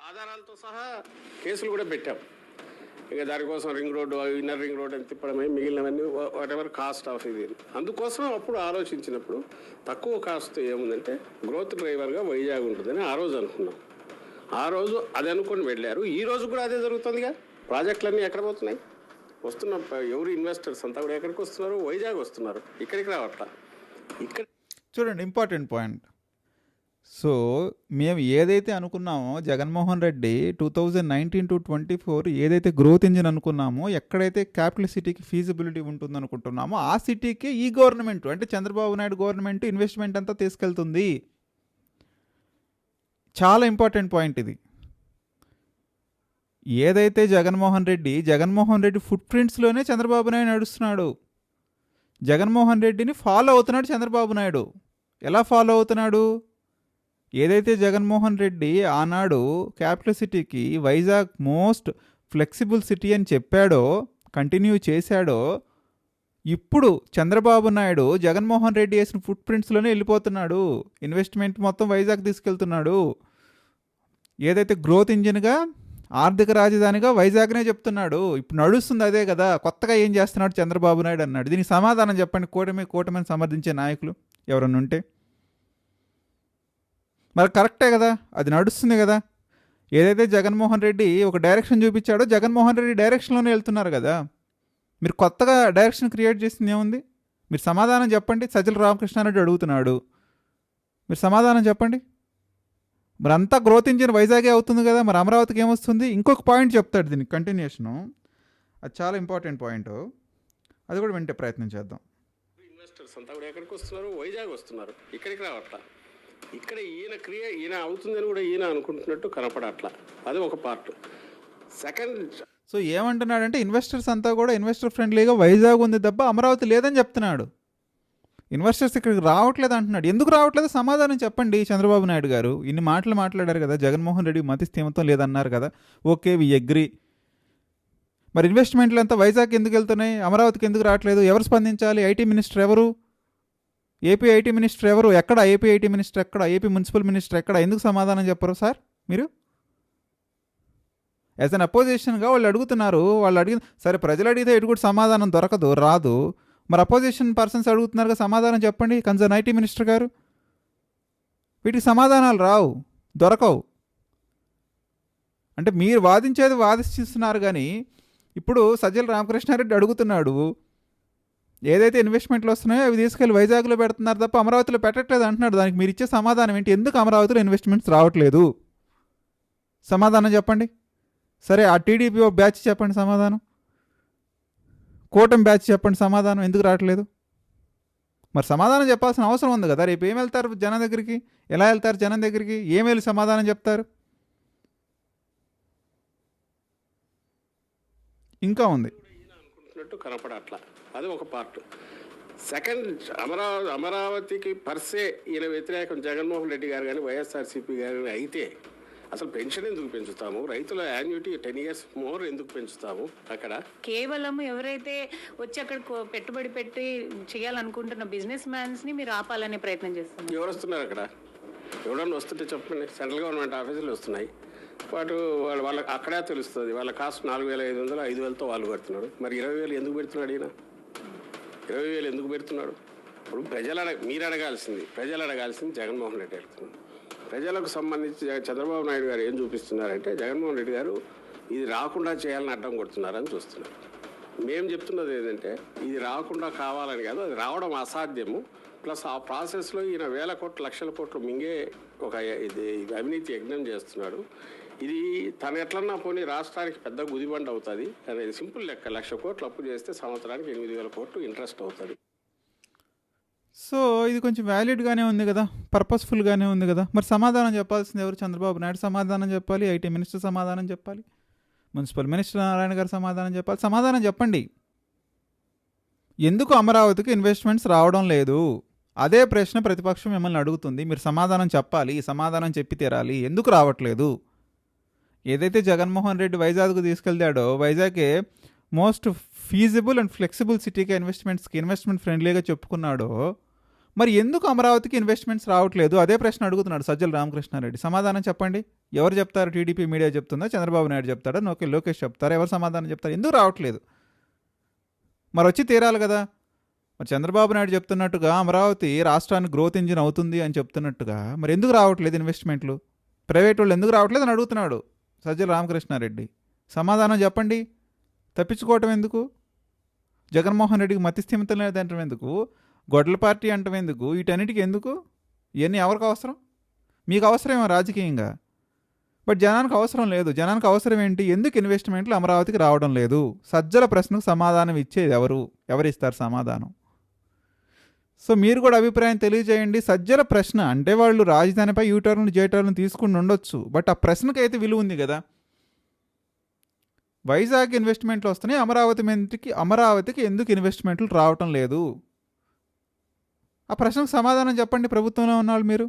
ఆధారాలతో సహా కేసులు కూడా పెట్టాం. ఇక దానికోసం ring road, inner ring road అని తిప్పడమే, మిగిలినవన్నీ వాట్ ఎవర్ కాస్ట్ ఆఫ్ ఇది. అందుకోసం అప్పుడు ఆలోచించినప్పుడు తక్కువ కాస్ట్ ఏముందంటే గ్రోత్ డ్రైవర్గా వైజాగ్ ఉంటుందని ఆ రోజు అనుకున్నాం. ఆ రోజు అది అనుకొని వెళ్ళారు. ఈ రోజు కూడా అదే జరుగుతుందిగా. ప్రాజెక్టులన్నీ ఎక్కడ పోతున్నాయి? వస్తున్న ఎవరు ఇన్వెస్టర్స్ అంతా కూడా ఎక్కడికి వస్తున్నారు? వైజాగ్ వస్తున్నారు, ఇక్కడికి రావట్లా. ఇక్కడ చూడండి, ఇంపార్టెంట్ పాయింట్. సో మేము ఏదైతే అనుకున్నామో జగన్మోహన్ రెడ్డి 2019 to 24 ఏదైతే గ్రోత్ ఇంజిన్ అనుకున్నామో, ఎక్కడైతే క్యాపిటల్ సిటీకి ఫీజిబిలిటీ ఉంటుంది అనుకుంటున్నామో ఆ సిటీకి ఈ గవర్నమెంట్ అంటే చంద్రబాబు నాయుడు గవర్నమెంట్ ఇన్వెస్ట్మెంట్ అంతా తీసుకెళ్తుంది. చాలా ఇంపార్టెంట్ పాయింట్ ఇది. ఏదైతే జగన్మోహన్ రెడ్డి ఫుట్ ప్రింట్స్లోనే చంద్రబాబు నాయుడు నడుస్తున్నాడు. జగన్మోహన్ రెడ్డిని ఫాలో అవుతున్నాడు చంద్రబాబు నాయుడు. ఎలా ఫాలో అవుతున్నాడు? ఏదైతే జగన్మోహన్ రెడ్డి ఆనాడు క్యాపిటల్ సిటీకి వైజాగ్ మోస్ట్ ఫ్లెక్సిబుల్ సిటీ అని చెప్పాడో, కంటిన్యూ చేశాడో, ఇప్పుడు చంద్రబాబు నాయుడు జగన్మోహన్ రెడ్డి వేసిన ఫుట్ ప్రింట్స్లోనే వెళ్ళిపోతున్నాడు. ఇన్వెస్ట్మెంట్ మొత్తం వైజాగ్ తీసుకెళ్తున్నాడు. ఏదైతే గ్రోత్ ఇంజిన్గా, ఆర్థిక రాజధానిగా వైజాగ్నే చెప్తున్నాడు. ఇప్పుడు నడుస్తుంది అదే కదా. కొత్తగా ఏం చేస్తున్నాడు చంద్రబాబు నాయుడు అన్నాడు. దీనికి సమాధానం చెప్పండి కూటమిని సమర్థించే నాయకులు ఎవరన్నా ఉంటే. మరి కరెక్టే కదా, అది నడుస్తుంది కదా. ఏదైతే జగన్మోహన్ రెడ్డి ఒక డైరెక్షన్ చూపించాడో జగన్మోహన్ రెడ్డి డైరెక్షన్లోనే వెళ్తున్నారు కదా. మీరు కొత్తగా డైరెక్షన్ క్రియేట్ చేసింది ఏముంది? మీరు సమాధానం చెప్పండి. సజ్జల రామకృష్ణారెడ్డి అడుగుతున్నాడు, మీరు సమాధానం చెప్పండి. మరి అంతా గ్రోత్ ఇంజిన్ వైజాగే అవుతుంది కదా, మరి అమరావతికి ఏమొస్తుంది? ఇంకొక పాయింట్ చెప్తాడు దీనికి కంటిన్యూషను. అది చాలా ఇంపార్టెంట్ పాయింట్, అది కూడా వింటే ప్రయత్నం చేద్దాం. ఇన్వెస్టర్స్ అంతా కూడా ఎక్కడికి వస్తున్నారు? వైజాగ్ వస్తున్నారు, ఇక్కడికి రావట్లా. ఇక్కడ ఈయన అవుతుందని కూడా ఈయన అనుకుంటున్నట్టు కనపడట్లా. అది ఒక పార్ట్. సెకండ్, సో ఏమంటున్నాడంటే ఇన్వెస్టర్స్ అంతా కూడా ఇన్వెస్టర్ ఫ్రెండ్లీగా వైజాగ్ ఉంది తప్ప అమరావతి లేదని చెప్తున్నాడు. ఇన్వెస్టర్స్ ఇక్కడికి రావట్లేదు అంటున్నాడు. ఎందుకు రావట్లేదు సమాధానం చెప్పండి చంద్రబాబు నాయుడు గారు. ఇన్ని మాటలు మాట్లాడారు కదా, జగన్మోహన్ రెడ్డి మతి స్థిమితం లేదన్నారు కదా, ఓకే వి అగ్రీ. మరి ఇన్వెస్ట్మెంట్లు అంతా వైజాగ్ ఎందుకు వెళ్తున్నాయి, అమరావతికి ఎందుకు రావట్లేదు? ఎవరు స్పందించాలి? ఐటీ మినిస్టర్ ఎవరు? ఏపీ ఐటీ మినిస్టర్ ఎవరు? ఎక్కడ ఏపీ ఐటీ మినిస్టర్? ఎక్కడ ఏపీ మున్సిపల్ మినిస్టర్? ఎక్కడ? ఎందుకు సమాధానం చెప్పరు సార్ మీరు? యాజ్ అన్ అపోజిషన్గా వాళ్ళు అడుగుతున్నారు. వాళ్ళు అడిగిన సరే, ప్రజలు అడిగితే ఎటు కూడా సమాధానం దొరకదు, రాదు. మరి అపోజిషన్ పర్సన్స్ అడుగుతున్నారుగా, సమాధానం చెప్పండి కన్సర్న్ ఐటీ మినిస్టర్ గారు. వీటికి సమాధానాలు రావు, దొరకవు. అంటే మీరు వాదిస్తున్నారు కానీ ఇప్పుడు సజ్జల రామకృష్ణారెడ్డి అడుగుతున్నాడు, ఏదైతే ఇన్వెస్ట్మెంట్లు వస్తున్నాయో అవి తీసుకెళ్ళి వైజాగ్లో పెడుతున్నారు తప్ప అమరావతిలో పెట్టట్లేదు అంటున్నాడు. దానికి మీరు ఇచ్చే సమాధానం ఏంటి? ఎందుకు అమరావతిలో ఇన్వెస్ట్మెంట్స్ రావట్లేదు? సమాధానం చెప్పండి. సరే, ఆ టీడీపీ బ్యాచ్ చెప్పండి సమాధానం. కూటమి బ్యాచ్ చెప్పండి సమాధానం, ఎందుకు రావట్లేదు? మరి సమాధానం చెప్పాల్సిన అవసరం ఉంది కదా. రేపు ఏం వెళ్తారు జనం దగ్గరికి? ఎలా వెళ్తారు జనం దగ్గరికి? ఏమేమి సమాధానం చెప్తారు? ఇంకా ఉంది అనుకుంటున్నట్టు కనపడట్లా. అది ఒక పార్ట్. సెకండ్, అమరావతికి పర్సే ఈయన వ్యతిరేకం జగన్మోహన్ రెడ్డి గారు కానీ వైఎస్ఆర్సీపీ గారు కానీ అయితే అసలు పెన్షన్ ఎందుకు పెంచుతాము? రైతుల యాన్యుటీ 10 years మోర్ ఎందుకు పెంచుతాము? అక్కడ కేవలం ఎవరైతే వచ్చి అక్కడ పెట్టుబడి పెట్టి చేయాలనుకుంటున్న బిజినెస్ మ్యాన్స్ ని మీరు ఆపాలనే ప్రయత్నం చేస్తున్నారు. ఎవరు వస్తున్నారు అక్కడ? ఎవడన్నా వస్తుంటే చెప్పండి. సెంట్రల్ గవర్నమెంట్ ఆఫీసులు వస్తున్నాయి, వాళ్ళకి అక్కడే తెలుస్తుంది. వాళ్ళ కాస్ట్ 4,500, 5,000తో వాళ్ళు పెడుతున్నాడు. మరి 20,000 ఎందుకు పెడుతున్నాడు ఈయన? 20,000 ఎందుకు పెడుతున్నాడు? ఇప్పుడు మీరు అడగాల్సింది జగన్మోహన్ రెడ్డి అడుగుతున్నాడు. ప్రజలకు సంబంధించి చంద్రబాబు నాయుడు గారు ఏం చూపిస్తున్నారంటే, జగన్మోహన్ రెడ్డి గారు ఇది రాకుండా చేయాలని అడ్డం కొడుతున్నారని చూస్తున్నారు. మేము చెప్తున్నది ఏంటంటే, ఇది రాకుండా కావాలని కాదు, అది రావడం అసాధ్యము. ప్లస్ ఆ ప్రాసెస్లో ఈయన 1,000 కోట్లు 1,00,000 కోట్లు మింగే ఒక అవినీతి యజ్ఞం చేస్తున్నాడు. ఇది తను ఎట్లన్నా పోనీ రాష్ట్రానికి పెద్ద గుదిబండ అవుతుంది అనేది సింపుల్ లెక్క. 1,00,000 కోట్లు అప్పు చేస్తే సంవత్సరానికి 8,000 కోట్లు ఇంట్రెస్ట్ అవుతుంది. సో ఇది కొంచెం వ్యాలిడ్గానే ఉంది కదా, పర్పస్ఫుల్గానే ఉంది కదా. మరి సమాధానం చెప్పాల్సింది ఎవరు? చంద్రబాబు నాయుడు సమాధానం చెప్పాలి, ఐటీ మినిస్టర్ సమాధానం చెప్పాలి, మున్సిపల్ మినిస్టర్ నారాయణ గారు సమాధానం చెప్పాలి. సమాధానం చెప్పండి. ఎందుకు అమరావతికి ఇన్వెస్ట్మెంట్స్ రావడం లేదు? అదే ప్రశ్న ప్రతిపక్షం మిమ్మల్ని అడుగుతుంది. మీరు సమాధానం చెప్పాలి, సమాధానం చెప్పి తీరాలి. ఎందుకు రావట్లేదు? ఏదైతే జగన్మోహన్ రెడ్డి వైజాగ్కు తీసుకెళ్తాడో, వైజాగే మోస్ట్ ఫీజిబుల్ అండ్ ఫ్లెక్సిబుల్ సిటీకి ఇన్వెస్ట్మెంట్ ఫ్రెండ్లీగా చెప్పుకున్నాడో, మరి ఎందుకు అమరావతికి ఇన్వెస్ట్మెంట్స్ రావట్లేదు? అదే ప్రశ్న అడుగుతున్నాడు సజ్జల రామకృష్ణారెడ్డి. సమాధానం చెప్పండి. ఎవరు చెప్తారు? టీడీపీ మీడియా చెప్తుందా, చంద్రబాబు నాయుడు చెప్తాడా, లోకేష్ చెప్తారా? ఎవరు సమాధానం చెప్తారు? ఎందుకు రావట్లేదు? మరి వచ్చి తీరాలి కదా. మరి చంద్రబాబు నాయుడు చెప్తున్నట్టుగా అమరావతి రాష్ట్రానికి గ్రోత్ ఇంజిన్ అవుతుంది అని చెప్తున్నట్టుగా మరి ఎందుకు రావట్లేదు ఇన్వెస్ట్మెంట్లు? ప్రైవేట్ వాళ్ళు ఎందుకు రావట్లేదు అని అడుగుతున్నాడు సజ్జల రామకృష్ణారెడ్డి. సమాధానం చెప్పండి. తప్పించుకోవటం ఎందుకు? జగన్మోహన్ రెడ్డికి మతిస్థిమితం లేదంటాం ఎందుకు? గొడ్ల పార్టీ అంటాం ఎందుకు? వీటన్నిటికీ ఎందుకు? ఇవన్నీ ఎవరికి అవసరం? మీకు అవసరమేమో రాజకీయంగా, బట్ జనానికి అవసరం లేదు. జనానికి అవసరం ఏంటి? ఎందుకు ఇన్వెస్ట్మెంట్లు అమరావతికి రావడం లేదు? సజ్జల ప్రశ్నకు సమాధానం ఇచ్చేది ఎవరిస్తారు సమాధానం? సో మీరు కూడా అభిప్రాయం తెలియజేయండి. సజ్జల ప్రశ్న అంటే వాళ్ళు రాజధానిపై యూటర్న్ జేటర్న్ తీసుకుని ఉండొచ్చు, బట్ ఆ ప్రశ్నకి అయితే విలువ ఉంది కదా. వైజాగ్ ఇన్వెస్ట్మెంట్లు వస్తున్నాయి, అమరావతికి ఎందుకు ఇన్వెస్ట్మెంట్లు రావటం లేదు? ఆ ప్రశ్నకు సమాధానం చెప్పండి ప్రభుత్వంలో ఉన్న వాళ్ళు మీరు.